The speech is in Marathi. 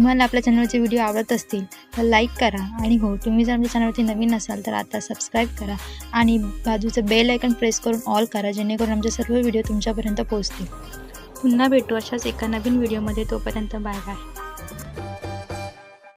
तुम्हाला आपल्या चॅनलचे व्हिडिओ आवडत असतील तर लाईक करा आणि हो, तुम्ही जर आमच्या चॅनलवरती नवीन असाल तर आता सबस्क्राईब करा आणि बाजूचं बेल आयकॉन प्रेस करून ऑल करा, जेणेकरून आमचे सर्व व्हिडिओ तुमच्यापर्यंत पोहोचतील. पुन्हा भेटू अशाच एका नवीन व्हिडिओमध्ये. तोपर्यंत बाय बाय.